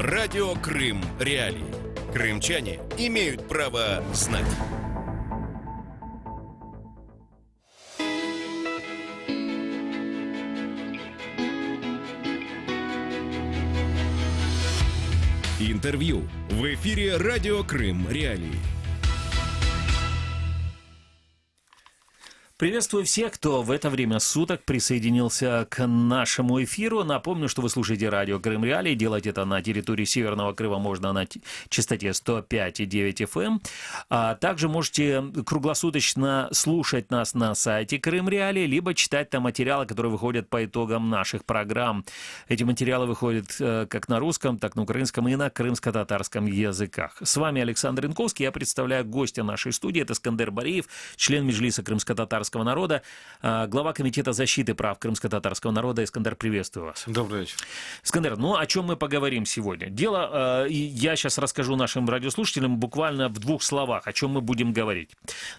Радио Крым Реалии. Крымчане имеют право знать. Интервью в эфире Радио Крым Реалии. Приветствую всех, кто в это время суток присоединился к нашему эфиру. Напомню, что вы слушаете радио Крым Реалии. Делать это на территории Северного Крыма можно на частоте 105,9 FM. А также можете круглосуточно слушать нас на сайте Крым Реалии, либо читать там материалы, которые выходят по итогам наших программ. Эти материалы выходят как на русском, так и на украинском и на крымско-татарском языках. С вами Александр Янковский. Я представляю гостя нашей студии. Это Искандер Бариев, член Меджлиса крымско-татарского народа, глава Комитета защиты прав крымско-татарского народа. Искандер, приветствую вас. Добрый вечер. Искандер, ну о чем мы поговорим сегодня? Дело, я сейчас расскажу нашим радиослушателям буквально в двух словах, о чем мы будем говорить.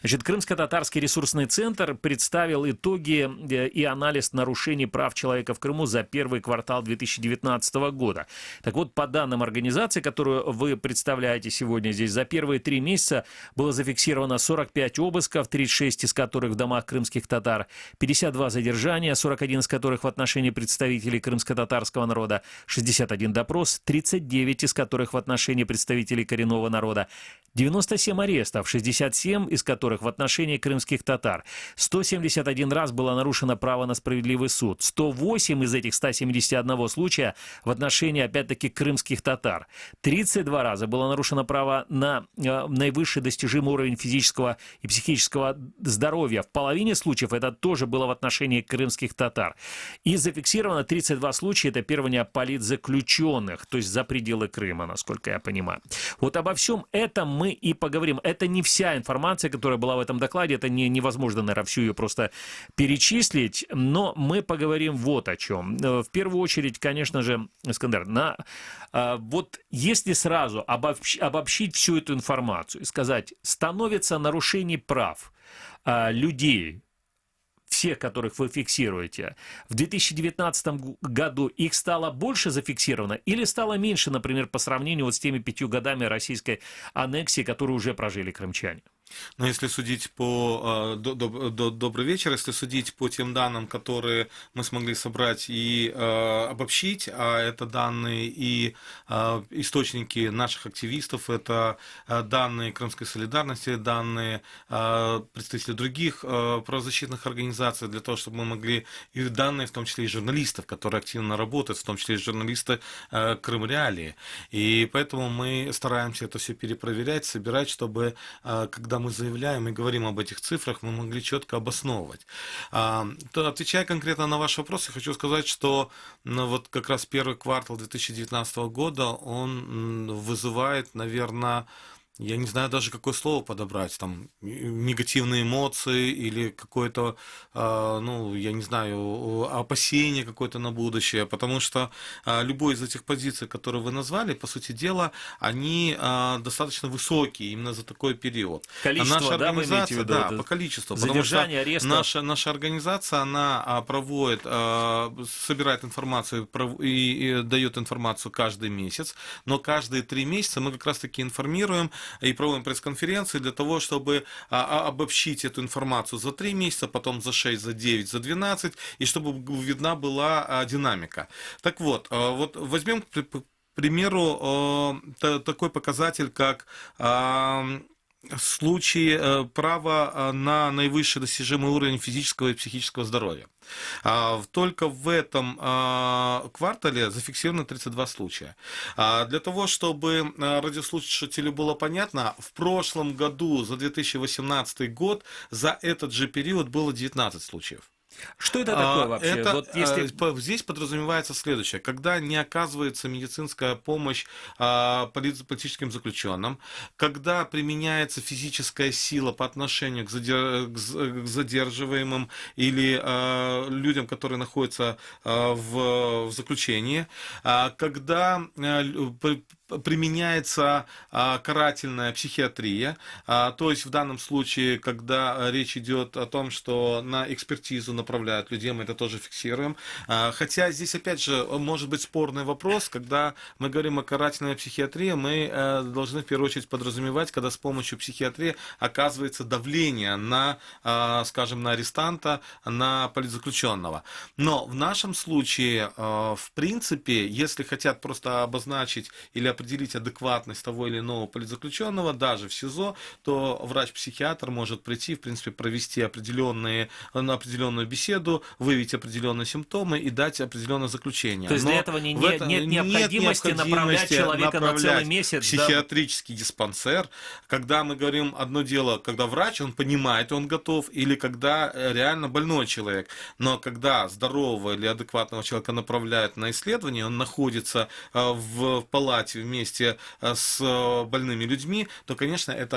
Значит, Крымско-татарский ресурсный центр представил итоги и анализ нарушений прав человека в Крыму за первый квартал 2019 года. Так вот, по данным организации, которую вы представляете сегодня здесь, за первые 3 месяца было зафиксировано 45 обысков, 36 из которых в домах крымских татар, 52 задержания, 41 из которых в отношении представителей крымско-татарского народа, 61 допрос, 39 из которых в отношении представителей коренного народа, 97 арестов, 67 из которых в отношении крымских татар, 171 раз было нарушено право на справедливый суд, 108 из этих 171 случая в отношении, опять-таки, крымских татар, 32 раза было нарушено право на наивысший достижимый уровень физического и психического здоровья. В половине случаев это тоже было в отношении крымских татар. И зафиксировано 32 случая этапирования политзаключенных, то есть за пределы Крыма, насколько я понимаю. Вот обо всем этом мы и поговорим. Это не вся информация, которая была в этом докладе, это невозможно, наверное, всю ее просто перечислить, но мы поговорим вот о чем. В первую очередь, конечно же, Искандер, вот если сразу обобщить всю эту информацию и сказать, становится нарушений прав людей, всех, которых вы фиксируете, в 2019 году их стало больше зафиксировано или стало меньше, например, по сравнению вот с теми 5 годами российской аннексии, которые уже прожили крымчане? Но если судить по... Добрый вечер. Если судить по тем данным, которые мы смогли собрать и обобщить, а это данные и источники наших активистов, это данные Крымской солидарности, данные представителей других правозащитных организаций, для того, чтобы мы могли... И данные, в том числе и журналистов, которые активно работают, в том числе и журналисты Крым Реалии. И поэтому мы стараемся это все перепроверять, собирать, чтобы, когда мы заявляем и говорим об этих цифрах, мы могли четко обосновывать. Отвечая конкретно на ваш вопрос, я хочу сказать, что вот как раз первый квартал 2019 года, он вызывает, наверное, я не знаю даже, какое слово подобрать, там, негативные эмоции или какое-то, я не знаю, опасение какое-то на будущее, потому что любой из этих позиций, которые вы назвали, по сути дела, они достаточно высокие именно за такой период. Количество, наша организация, да, по количеству, задержание, арестов. Наша организация, она проводит, собирает информацию и дает информацию каждый месяц, но каждые 3 месяца мы как раз-таки информируем и проводим пресс-конференции для того, чтобы обобщить эту информацию за 3 месяца, потом за 6, за 9, за 12, и чтобы видна была динамика. Так вот, возьмем, к примеру, такой показатель, как случаи права на наивысший достижимый уровень физического и психического здоровья. Только в этом квартале зафиксировано 32 случая. Для того, чтобы радиослушателю было понятно, в прошлом году, за 2018 год, за этот же период было 19 случаев. Что это такое вообще? Здесь подразумевается следующее. Когда не оказывается медицинская помощь политическим заключенным, когда применяется физическая сила по отношению к задерживаемым или людям, которые находятся в заключении, когда применяется карательная психиатрия, то есть в данном случае, когда речь идет о том, что на экспертизу направляют людей, мы это тоже фиксируем. Хотя здесь, опять же, может быть спорный вопрос, когда мы говорим о карательной психиатрии, мы должны в первую очередь подразумевать, когда с помощью психиатрии оказывается давление на, скажем, на арестанта, на политзаключенного. Но в нашем случае, в принципе, если хотят просто обозначить или определить адекватность того или иного политзаключенного, даже в СИЗО, то врач-психиатр может прийти, в принципе, провести определенную беседу, выявить определенные симптомы и дать определенное заключение. То есть для этого нет необходимости направлять человека на целый месяц. Психиатрический диспансер, когда мы говорим одно дело, когда врач, он понимает, он готов, или когда реально больной человек. Но когда здорового или адекватного человека направляют на исследование, он находится в палате вместе с больными людьми, то, конечно, это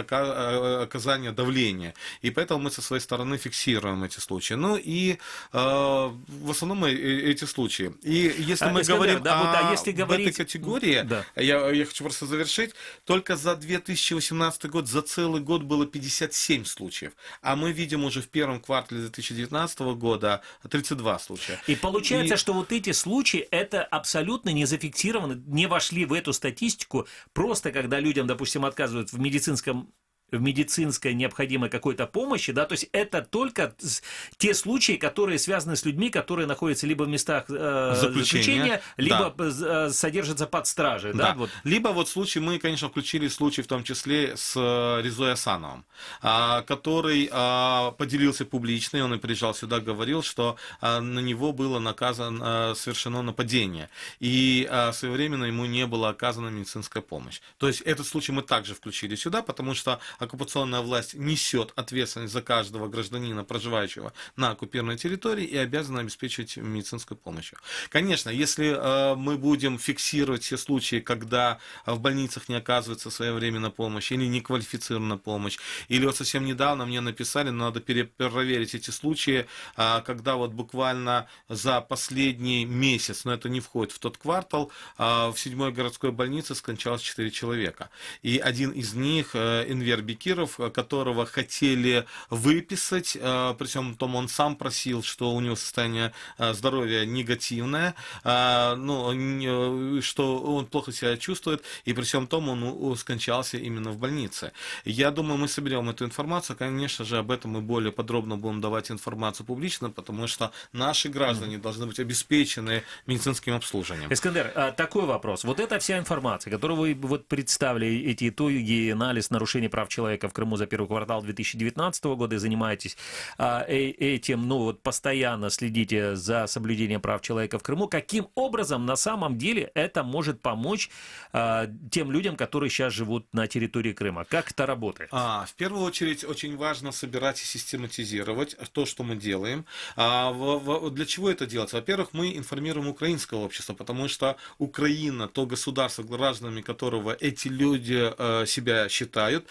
оказание давления. И поэтому мы со своей стороны фиксируем эти случаи. Ну и в основном эти случаи. И если мы говорим об этой категории, я хочу просто завершить, только за 2018 год, за целый год было 57 случаев. А мы видим уже в первом квартале 2019 года 32 случая. И получается, что вот эти случаи, это абсолютно не зафиксированы, не вошли в эту статистику, просто когда людям, допустим, отказывают в медицинской необходимой какой-то помощи, да, то есть это только те случаи, которые связаны с людьми, которые находятся либо в местах заключения, либо содержатся под стражей. Да. Да? Вот. Либо вот случай, мы, конечно, включили случай в том числе с Резой Асановым, который поделился публично, он и приезжал сюда, говорил, что на него было совершено нападение, и своевременно ему не была оказана медицинская помощь. То есть этот случай мы также включили сюда, потому что оккупационная власть несет ответственность за каждого гражданина, проживающего на оккупированной территории, и обязана обеспечивать медицинской помощью. Конечно, если мы будем фиксировать все случаи, когда в больницах не оказывается своевременно помощь или неквалифицированная помощь, или вот совсем недавно мне написали, но надо перепроверить эти случаи, когда вот буквально за последний месяц, но это не входит в тот квартал, в 7-й городской больнице скончалось 4 человека. И один из них, Энвер Бекиров, которого хотели выписать, при всем том он сам просил, что у него состояние здоровья негативное, что он плохо себя чувствует, и при всем том он скончался именно в больнице. Я думаю, мы соберем эту информацию, конечно же, об этом мы более подробно будем давать информацию публично, потому что наши граждане должны быть обеспечены медицинским обслуживанием. Искандер, такой вопрос. Вот эта вся информация, которую вы вот представили, эти итоги, анализ нарушений прав человека в Крыму за первый квартал 2019 года, и занимаетесь этим, постоянно следите за соблюдением прав человека в Крыму. Каким образом на самом деле это может помочь тем людям, которые сейчас живут на территории Крыма? Как это работает? В первую очередь очень важно собирать и систематизировать то, что мы делаем. Для чего это делать? Во-первых, мы информируем украинское общество, потому что Украина, то государство, гражданами которого эти люди себя считают,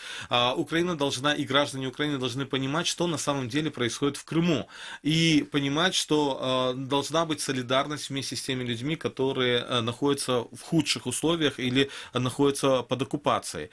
Украина должна, и граждане Украины должны понимать, что на самом деле происходит в Крыму. И понимать, что должна быть солидарность вместе с теми людьми, которые находятся в худших условиях или находятся под оккупацией.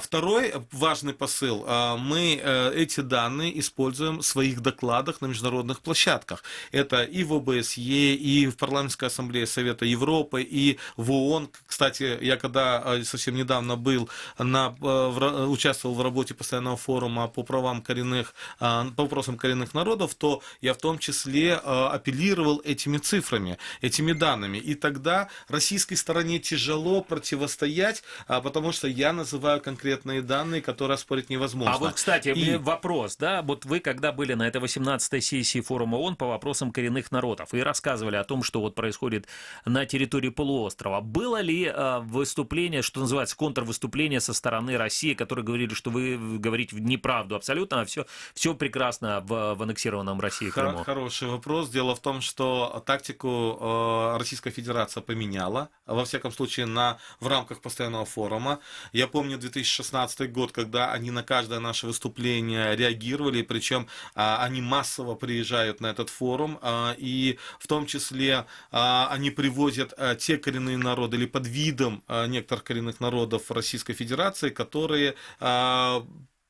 Второй важный посыл. Мы эти данные используем в своих докладах на международных площадках. Это и в ОБСЕ, и в Парламентской ассамблее Совета Европы, и в ООН. Кстати, я когда совсем недавно был участвовал в работе постоянного форума по вопросам коренных народов, то я в том числе апеллировал этими цифрами, этими данными. И тогда российской стороне тяжело противостоять, потому что я называю конкретные данные, которые оспорить невозможно. А вот, кстати, вопрос, да, вот вы когда были на этой 18-й сессии форума ООН по вопросам коренных народов и рассказывали о том, что вот происходит на территории полуострова, было ли выступление, что называется, контрвыступление со стороны России, которые говорили, что вы говорите неправду абсолютно, а все прекрасно в аннексированном России Крыму? Хороший вопрос. Дело в том, что тактику Российская Федерация поменяла, во всяком случае, в рамках постоянного форума. Я помню 2016 год, когда они на каждое наше выступление реагировали, причем они массово приезжают на этот форум, и в том числе они привозят те коренные народы или под видом некоторых коренных народов Российской Федерации, которые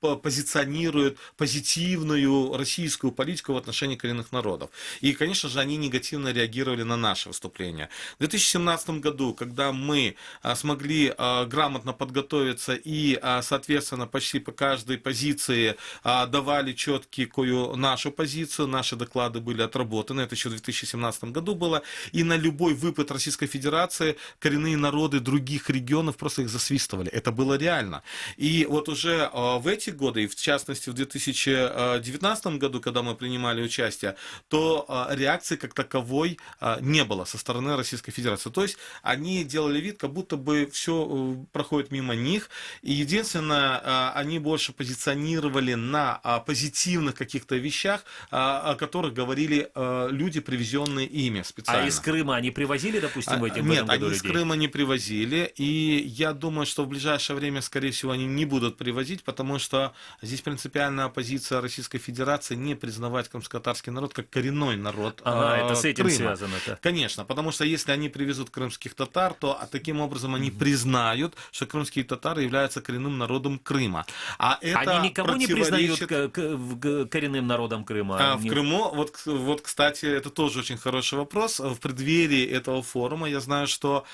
позиционируют позитивную российскую политику в отношении коренных народов. И, конечно же, они негативно реагировали на наши выступления. В 2017 году, когда мы смогли грамотно подготовиться и, соответственно, почти по каждой позиции давали четкую нашу позицию, наши доклады были отработаны, это еще в 2017 году было, и на любой выпад Российской Федерации коренные народы других регионов просто их засвистывали. Это было реально. И вот уже в эти годы, и в частности в 2019 году, когда мы принимали участие, то реакции как таковой не было со стороны Российской Федерации. То есть они делали вид, как будто бы все проходит мимо них, и единственное, они больше позиционировали на позитивных каких-то вещах, о которых говорили люди, привезенные ими специально. А из Крыма они привозили, допустим, в этом Нет, году они из людей? Крыма не привозили, и я думаю, что в ближайшее время, скорее всего, они не будут привозить, потому что здесь принципиальная позиция Российской Федерации не признавать крымско-татарский народ как коренной народ Это с этим Крыма. связано-то. Конечно, потому что если они привезут крымских татар, то таким образом они признают, что крымские татары являются коренным народом Крыма. А это Они никого не признают противоречит коренным народом Крыма? в Крыму, вот, кстати, это тоже очень хороший вопрос. В преддверии этого форума я знаю, что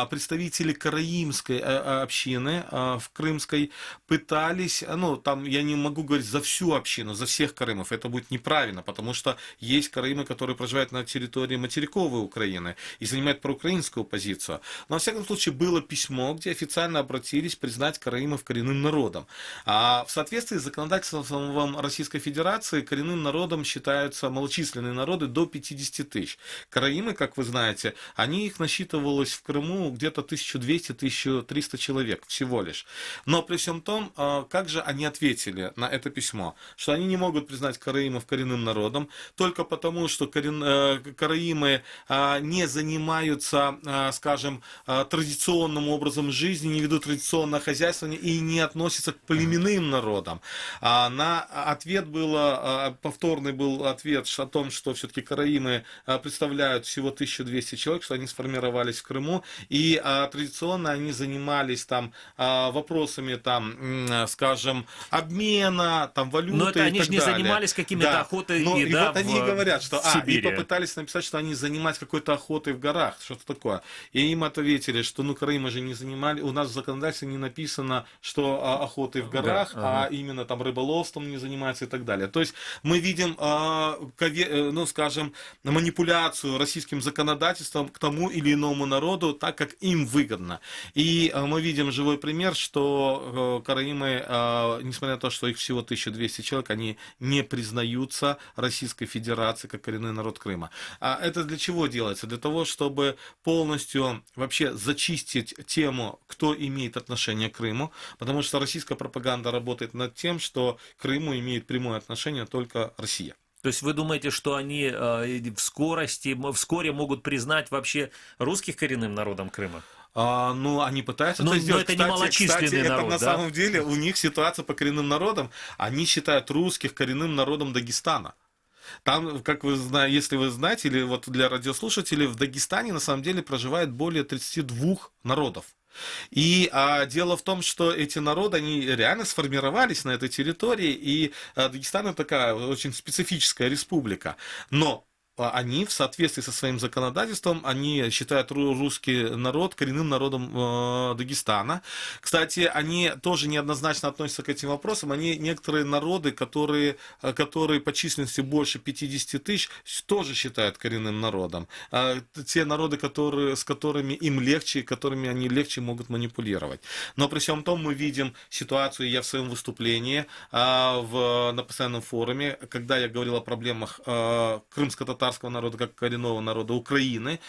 представители караимской общины в Крымской пытались, там я не могу говорить за всю общину, за всех караимов, это будет неправильно, потому что есть караимы, которые проживают на территории материковой Украины и занимают проукраинскую позицию. Но, во всяком случае, было письмо, где официально обратились признать караимов коренным народом. А в соответствии с законодательством Российской Федерации коренным народом считаются малочисленные народы до 50 тысяч. Караимы, как вы знаете, их насчитывалось в Крыму где-то 1200-1300 человек всего лишь. Но при всем том, как же они ответили на это письмо? Что они не могут признать караимов коренным народом только потому, что караимы не занимаются, скажем, традиционным образом жизни, не ведут традиционное хозяйствование и не относятся к племенным народам. На ответ повторный был ответ о том, что все-таки караимы представляют всего 1200 человек, что они сформировались в Крыму, и традиционно они занимались там вопросами, скажем, обмена, валюты. Но это и они так же не далее. занимались какими-то охотой Но, и и вот они говорят, что в Сибири. и попытались написать, что они занимались какой-то охотой в горах, что-то такое. И им ответили, что караимы же не занимали, у нас в законодательстве не написано, что охотой в горах, а именно рыболовством не занимаются и так далее. То есть мы видим, скажем, манипуляцию российским законодательством к тому или иному народу так, как им выгодно. И мы видим живой пример, что караимы, несмотря на то, что их всего 1200 человек, они не признаются Российской Федерацией как коренной народ Крыма. А это для чего делается? Для того, чтобы полностью вообще зачистить тему, кто имеет отношение к Крыму, потому что российская пропаганда работает над тем, что к Крыму имеет прямое отношение только Россия. То есть вы думаете, что они вскоре могут признать вообще русских коренным народом Крыма? Они пытаются это сделать. Но это не малочисленный народ, это на самом деле у них ситуация по коренным народам. Они считают русских коренным народом Дагестана. Там, как вы знаете, если вы знаете, или вот для радиослушателей, в Дагестане на самом деле проживает более 32 народов. И дело в том, что эти народы, они реально сформировались на этой территории, и Дагестан это такая очень специфическая республика. Но они в соответствии со своим законодательством, они считают русский народ коренным народом Дагестана. Кстати, они тоже неоднозначно относятся к этим вопросам. Некоторые народы, которые по численности больше 50 тысяч, тоже считают коренным народом. Те народы, с которыми им легче, которыми они легче могут манипулировать. Но при всем том мы видим ситуацию, я в своем выступлении на постоянном форуме, когда я говорил о проблемах крымско-татарского крымско-татарского народа, как коренного народа Украины,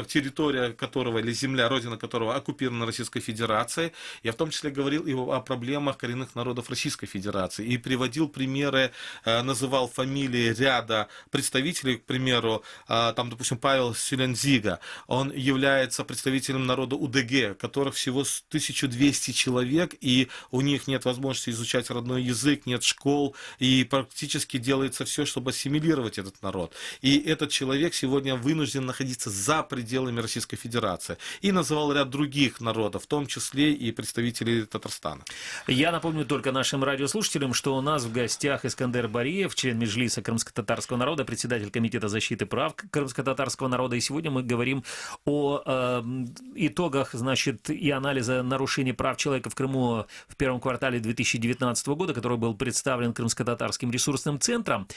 территория которого или земля, родина которого оккупирована Российской Федерацией. Я в том числе говорил и о проблемах коренных народов Российской Федерации и приводил примеры, называл фамилии ряда представителей, к примеру, там, допустим, Павел Селензига, он является представителем народа УДГ, которых всего 1200 человек, и у них нет возможности изучать родной язык, нет школ, и практически делается все, чтобы ассимилировать этот народ. И этот человек сегодня вынужден находиться за пределами Российской Федерации. И называл ряд других народов, в том числе и представителей Татарстана. Я напомню только нашим радиослушателям, что у нас в гостях Искандер Бариев, член Меджлиса крымско-татарского народа, председатель Комитета защиты прав крымско-татарского народа. И сегодня мы говорим о итогах, значит, и анализа нарушений прав человека в Крыму в первом квартале 2019 года, который был представлен Крымско-татарским ресурсным центром.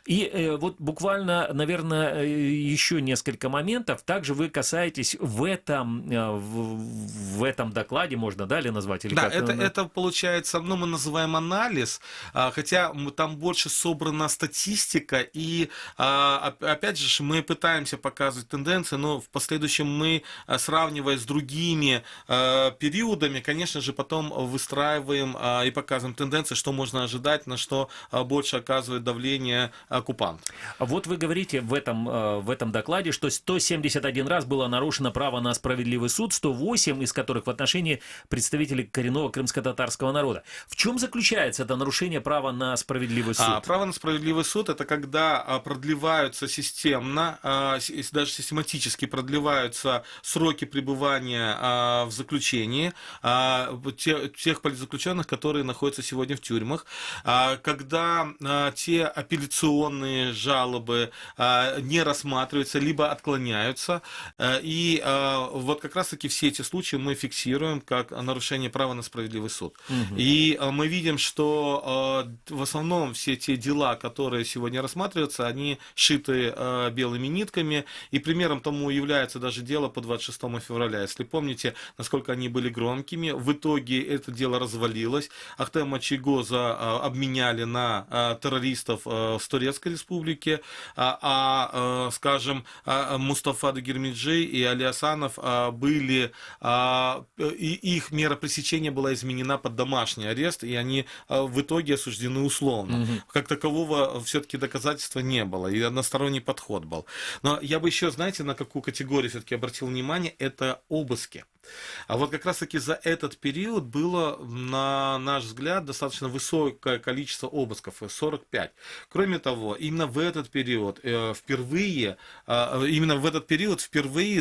И вот буквально, наверное, еще несколько моментов. Также вы касаетесь в этом докладе, можно, да, ли назвать? Или да, как? Это получается, ну, мы называем анализ, хотя там больше собрана статистика, и опять же мы пытаемся показывать тенденции, но в последующем мы, сравнивая с другими периодами, конечно же, потом выстраиваем и показываем тенденции, что можно ожидать, на что больше оказывает давление оккупант. Вот вы говорите в этом докладе, что 171 раз было нарушено право на справедливый суд, 108 из которых в отношении представителей коренного крымско-татарского народа. В чем заключается это нарушение права на справедливый суд? Право на справедливый суд — это когда продлеваются системно, даже систематически продлеваются сроки пребывания в заключении тех политзаключенных, которые находятся сегодня в тюрьмах, когда те апелляционные жалобы не рассматриваются, либо отклоняются. И вот как раз-таки все эти случаи мы фиксируем как нарушение права на справедливый суд. Угу. И мы видим, что в основном все те дела, которые сегодня рассматриваются, они шиты белыми нитками. И примером тому является даже дело по 26 февраля. Если помните, насколько они были громкими, в итоге это дело развалилось. Ахтема Чийгоза обменяли на террористов с Турецкой республики, скажем, Мустафа Дагирмиджи и Али Асанов были, и их мера пресечения была изменена под домашний арест, и они в итоге осуждены условно. Угу. Как такового все-таки доказательства не было, и односторонний подход был. Но я бы еще, знаете, на какую категорию все-таки обратил внимание, это обыски. А вот как раз-таки за этот период было, на наш взгляд, достаточно высокое количество обысков, 45. Кроме того, именно в этот период впервые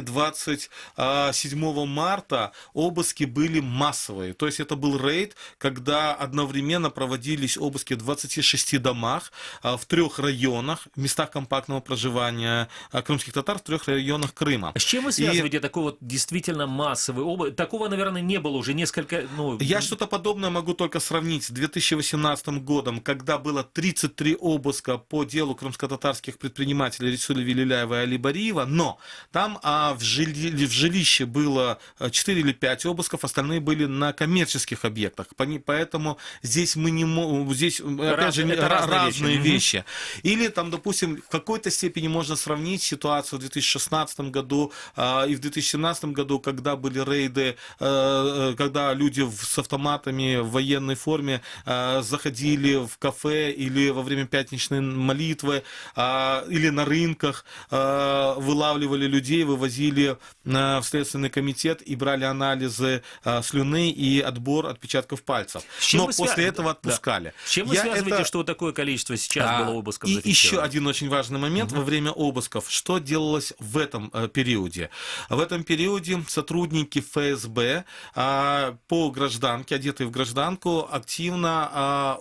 27 марта обыски были массовые. То есть это был рейд, когда одновременно проводились обыски в 26 домах, в 3 районах, в местах компактного проживания крымских татар, в 3 районах Крыма. А с чем вы связываете такой вот действительно массовый обыск? Такого, наверное, не было уже несколько... Я что-то подобное могу только сравнить с 2018 годом, когда было 33 обыска по делу крымско-татарских предпринимателей Рисуля Вилиляева и Али Бариева, но там в жилище было 4 или 5 обысков, остальные были на коммерческих объектах. Поэтому здесь мы не можем... Здесь, опять же, разные вещи. Или там, допустим, в какой-то степени можно сравнить ситуацию в 2016 году и в 2017 году, когда были рейды, когда люди с автоматами в военной форме заходили в кафе или во время пятничной молитвы, или на рынках, вылавливали людей, вывозили в Следственный комитет и брали анализы слюны и отбор отпечатков пальцев. Но после этого отпускали. Да. С чем вы связываете, что такое количество сейчас было обысков? И еще один очень важный момент во время обысков. Что делалось в этом периоде? В этом периоде сотрудники ФСБ по гражданке, одетые в гражданку, активно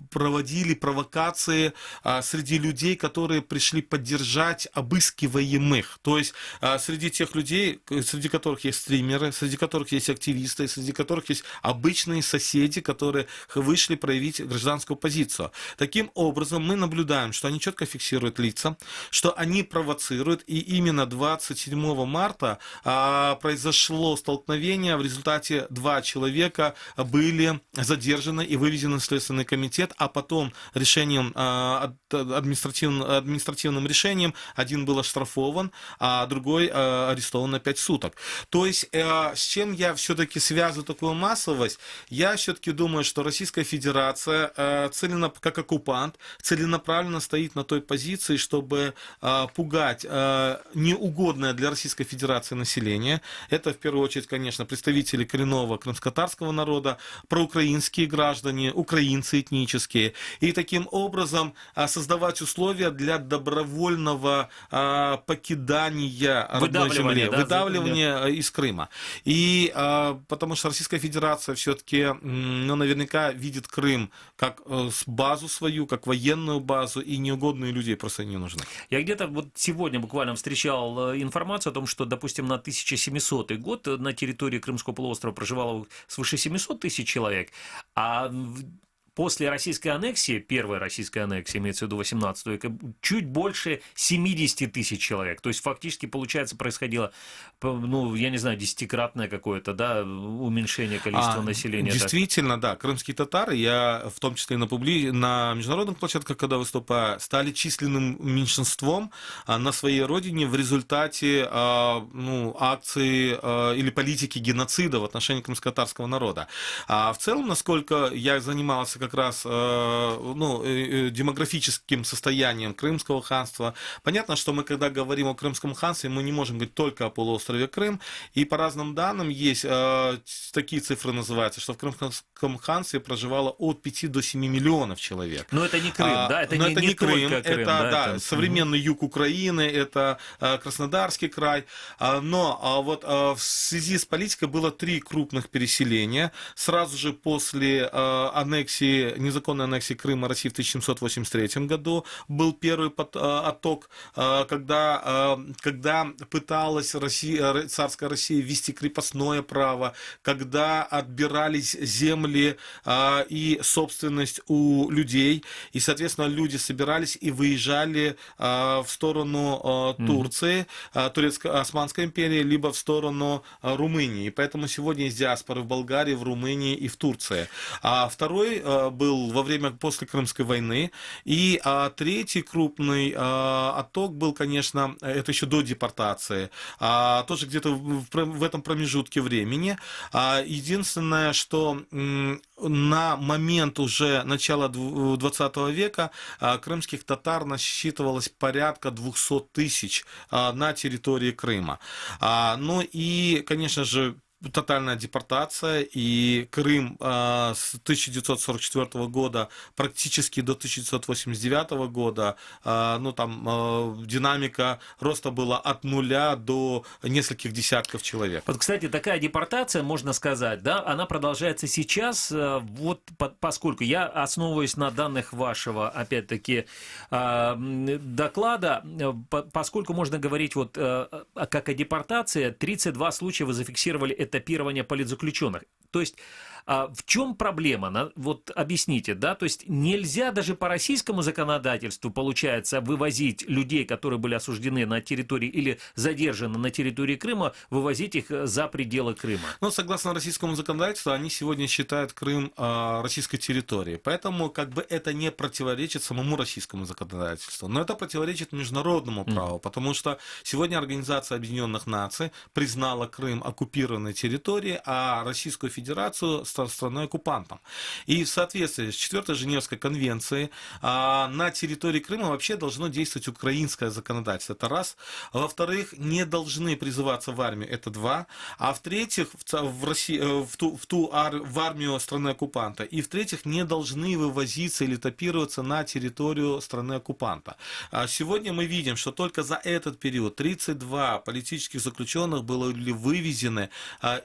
проводили провокации среди людей, которые пришли поддержать обыскиваемых. То есть среди тех людей, среди которых есть стримеры, среди которых есть активисты, среди которых есть обычные соседи, которые вышли проявить гражданскую позицию. Таким образом, мы наблюдаем, что они четко фиксируют лица, что они провоцируют, и именно 27 марта произошло произошло столкновение, в результате 2 человека были задержаны и вывезены в Следственный комитет, а потом решением, административным решением один был оштрафован, а другой арестован на 5 суток. То есть, с чем я все-таки связываю такую массовость? Я все-таки думаю, что Российская Федерация, как оккупант, целенаправленно стоит на той позиции, чтобы пугать неугодное для Российской Федерации население. Это, в первую очередь, конечно, представители коренного крымско-татарского народа, проукраинские граждане, украинцы этнические. И таким образом создавать условия для добровольного покидания родной земли, выдавливания из Крыма. И потому что Российская Федерация все-таки, наверняка видит Крым как базу свою, как военную базу, и неугодные люди просто не нужны. Я где-то вот сегодня буквально встречал информацию о том, что, допустим, на 1700 год на территории Крымского полуострова проживало свыше 700 тысяч человек, а после российской аннексии, первой российской аннексии, имеется в виду 18 века, чуть больше 70 тысяч человек. То есть, фактически, получается, происходило, ну, я не знаю, 10-кратное какое-то, да, уменьшение количества населения. Действительно, да, крымские татары, я в том числе на международных площадках, когда выступаю, стали численным меньшинством на своей родине в результате акции или политики геноцида в отношении крымско-татарского народа. А в целом, насколько я занимался как раз демографическим состоянием Крымского ханства. Понятно, что мы, когда говорим о Крымском ханстве, мы не можем говорить только о полуострове Крым. И по разным данным есть такие цифры называются, что в Крымском ханстве проживало от 5 до 7 миллионов человек. Но это не Крым, да? Это не Крым, только Крым. Это современный юг Украины, это Краснодарский край. Но вот в связи с политикой было 3 крупных переселения. Сразу же после незаконной аннексии Крыма России в 1783 году был первый отток, когда пыталась царская Россия ввести крепостное право, когда отбирались земли и собственность у людей, и, соответственно, люди собирались и выезжали в сторону Турции, Турецко-Османской империи, либо в сторону Румынии. И поэтому сегодня есть диаспоры в Болгарии, в Румынии и в Турции. А второй был после Крымской войны. И третий крупный отток был, конечно, это еще до депортации, тоже где-то в этом промежутке времени. Единственное, что на момент уже начала 20 века крымских татар насчитывалось порядка 200 тысяч на территории Крыма. Ну и, конечно же, тотальная депортация, и Крым с 1944 года практически до 1989 года, динамика роста была от 0 до нескольких десятков человек. Вот, кстати, такая депортация, можно сказать, да, она продолжается сейчас, вот поскольку я основываюсь на данных вашего, опять-таки, доклада, поскольку можно говорить вот как о депортации, 32 случая вы зафиксировали этапирование политзаключенных. То есть в чем проблема? Вот объясните, да? То есть нельзя даже по российскому законодательству, получается, вывозить людей, которые были осуждены на территории или задержаны на территории Крыма, вывозить их за пределы Крыма. Ну, согласно российскому законодательству, они сегодня считают Крым российской территорией. Поэтому это не противоречит самому российскому законодательству. Но это противоречит международному праву, потому что сегодня Организация Объединенных Наций признала Крым оккупированной территорией, а Российскую Федерацию страной-оккупантом. И в соответствии с 4-й Женевской конвенцией на территории Крыма вообще должно действовать украинское законодательство. Это раз. Во-вторых, не должны призываться в армию. Это два. А в-третьих, в армию страны-оккупанта. И в-третьих, не должны вывозиться или этапироваться на территорию страны-оккупанта. Сегодня мы видим, что только за этот период 32 политических заключенных были вывезены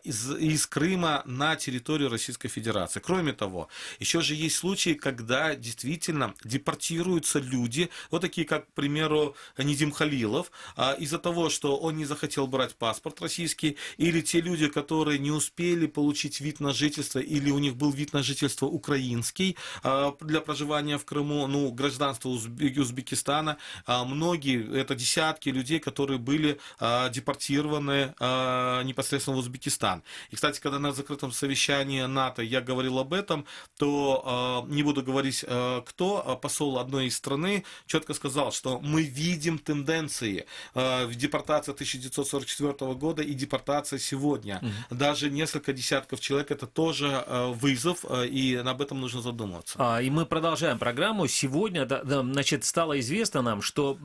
из Крыма на территорию Российской Российской Федерации. Кроме того, еще же есть случаи, когда действительно депортируются люди, вот такие, как, к примеру, Нидим Халилов, из-за того, что он не захотел брать паспорт российский, или те люди, которые не успели получить вид на жительство, или у них был вид на жительство украинский для проживания в Крыму, ну, гражданство Узбекистана. Многие, это десятки людей, которые были депортированы непосредственно в Узбекистан. И, кстати, когда на закрытом совещании НАТО я говорил об этом, то не буду говорить кто, посол одной из страны четко сказал, что мы видим тенденции в депортации 1944 года и депортация сегодня. Даже несколько десятков человек, это тоже вызов, и об этом нужно задумываться. И мы продолжаем программу. Сегодня, значит, стало известно нам, что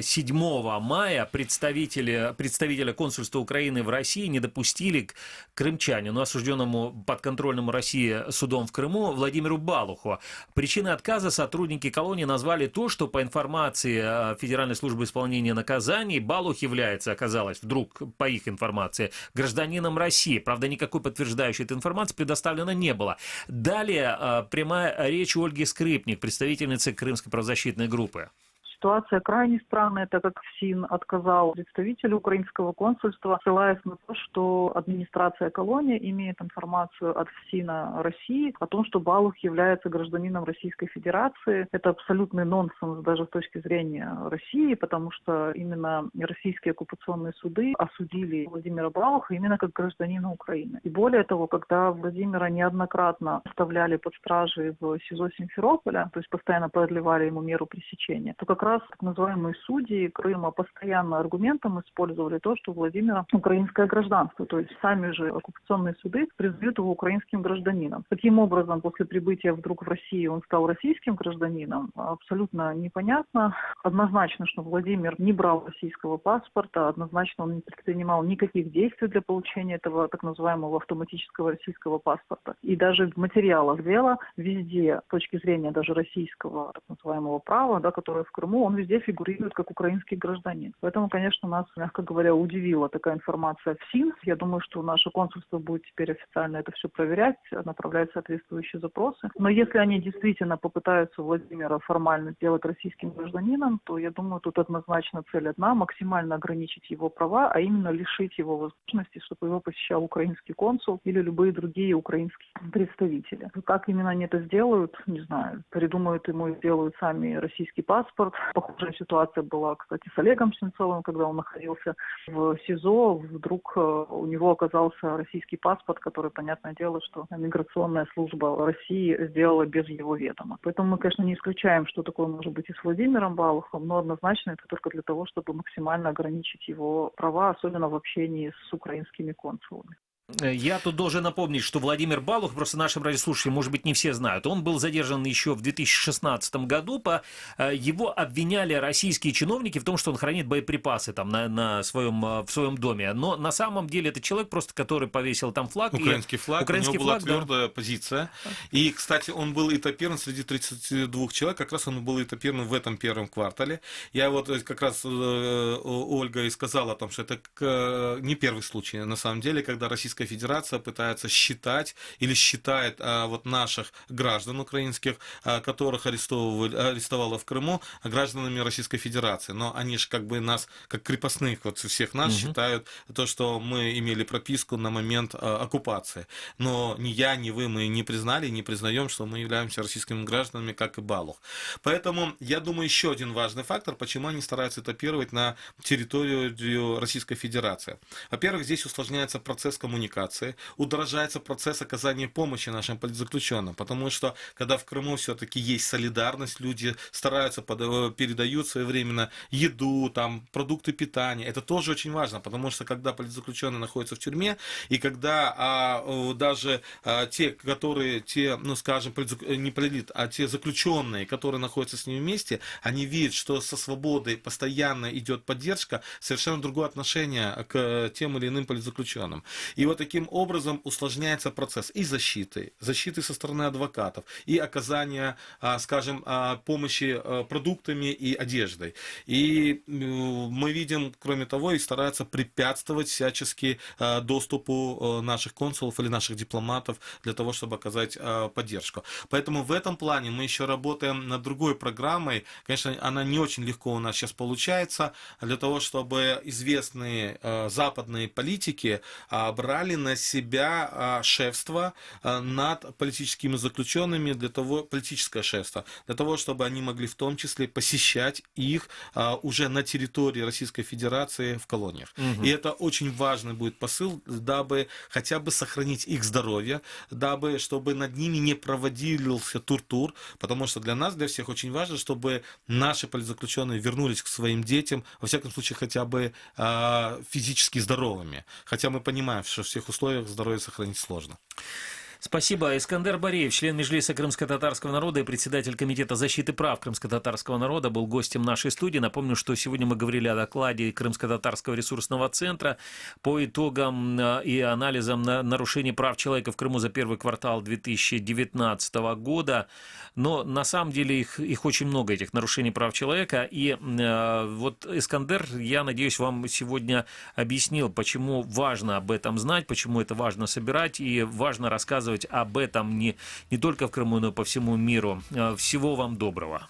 7 мая представителя консульства Украины в России не допустили к крымчанину, осужденному подконтрольному России судом в Крыму, Владимиру Балуху. Причиной отказа сотрудники колонии назвали то, что по информации Федеральной службы исполнения наказаний Балух является, оказалось, вдруг, по их информации, гражданином России. Правда, никакой подтверждающей этой информации предоставлено не было. Далее прямая речь Ольги Скрипник, представительницы Крымской правозащитной группы. Ситуация крайне странная, так как ФСИН отказал представителю украинского консульства, ссылаясь на то, что администрация колонии имеет информацию от ФСИНа России о том, что Балух является гражданином Российской Федерации. Это абсолютный нонсенс даже с точки зрения России, потому что именно российские оккупационные суды осудили Владимира Балуха именно как гражданина Украины. И более того, когда Владимира неоднократно оставляли под стражей в СИЗО Симферополя, то есть постоянно продлевали ему меру пресечения, то как раз так называемые судьи Крыма постоянно аргументом использовали то, что у Владимира украинское гражданство. То есть сами же оккупационные суды признают его украинским гражданином. Таким образом, после прибытия вдруг в Россию он стал российским гражданином, абсолютно непонятно. Однозначно, что Владимир не брал российского паспорта, однозначно он не предпринимал никаких действий для получения этого так называемого автоматического российского паспорта. И даже в материалах дела везде, с точки зрения даже российского так называемого права, да, которое в Крыму, он везде фигурирует как украинский гражданин. Поэтому, конечно, нас, мягко говоря, удивила такая информация в СИН. Я думаю, что наше консульство будет теперь официально это все проверять, направлять соответствующие запросы. Но если они действительно попытаются Владимира формально сделать российским гражданином, то, я думаю, тут однозначно цель одна – максимально ограничить его права, а именно лишить его возможности, чтобы его посещал украинский консул или любые другие украинские представители. Как именно они это сделают, не знаю. Придумают ему и сделают сами российский паспорт. Похожая ситуация была, кстати, с Олегом Сенцовым, когда он находился в СИЗО, вдруг у него оказался российский паспорт, который, понятное дело, что миграционная служба России сделала без его ведома. Поэтому мы, конечно, не исключаем, что такое может быть и с Владимиром Балухом, но однозначно это только для того, чтобы максимально ограничить его права, особенно в общении с украинскими консулами. Я тут должен напомнить, что Владимир Балух, просто нашим радиослушателям, может быть, не все знают, он был задержан еще в 2016 году, его обвиняли российские чиновники в том, что он хранит боеприпасы там в своем доме, но на самом деле это человек просто, который повесил там флаг. Украинский флаг, у него была твердая позиция, и, кстати, он был этапирован среди 32 человек, как раз он был этапирован в этом первом квартале. Я вот как раз Ольга и сказала о том, что это не первый случай, на самом деле, когда Российская Федерация пытается считать или считает вот наших граждан украинских, которых арестовала в Крыму, гражданами Российской Федерации. Но они же как бы нас, как крепостных, вот всех нас считают то, что мы имели прописку на момент оккупации. Но ни я, ни вы, мы не признали, не признаем, что мы являемся российскими гражданами, как и Балух. Поэтому, я думаю, еще один важный фактор, почему они стараются этапировать на территорию Российской Федерации. Во-первых, здесь усложняется процесс коммуникации, удорожается процесс оказания помощи нашим политзаключенным, потому что, когда в Крыму все-таки есть солидарность, люди стараются, передают своевременно еду, там, продукты питания, это тоже очень важно, потому что, когда политзаключенный находится в тюрьме, и когда даже те, ну, скажем, не политзаключенные, а те заключенные, которые находятся с ними вместе, они видят, что со свободой постоянно идет поддержка, совершенно другое отношение к тем или иным политзаключенным. И вот таким образом усложняется процесс и защиты со стороны адвокатов, и оказания, скажем, помощи продуктами и одеждой. И мы видим, кроме того, и стараются препятствовать всячески доступу наших консулов или наших дипломатов для того, чтобы оказать поддержку. Поэтому в этом плане мы еще работаем над другой программой. Конечно, она не очень легко у нас сейчас получается, для того, чтобы известные западные политики брали на себя шефство над политическими заключенными, политическое шефство, для того, чтобы они могли в том числе посещать их уже на территории Российской Федерации в колониях. И это очень важный будет посыл, дабы хотя бы сохранить их здоровье, дабы, чтобы над ними не проводился тортур, потому что для нас, для всех очень важно, чтобы наши политзаключенные вернулись к своим детям, во всяком случае, хотя бы физически здоровыми. Хотя мы понимаем, что в всех условиях здоровье сохранить сложно. Спасибо. Искандер Бареев, член Меджлиса крымско-татарского народа и председатель Комитета защиты прав крымско-татарского народа, был гостем нашей студии. Напомню, что сегодня мы говорили о докладе Крымско-татарского ресурсного центра по итогам и анализам нарушений прав человека в Крыму за первый квартал 2019 года. Но на самом деле их очень много, этих нарушений прав человека. И вот Искандер, я надеюсь, вам сегодня объяснил, почему важно об этом знать, почему это важно собирать и важно рассказывать об этом не только в Крыму, но и по всему миру. Всего вам доброго.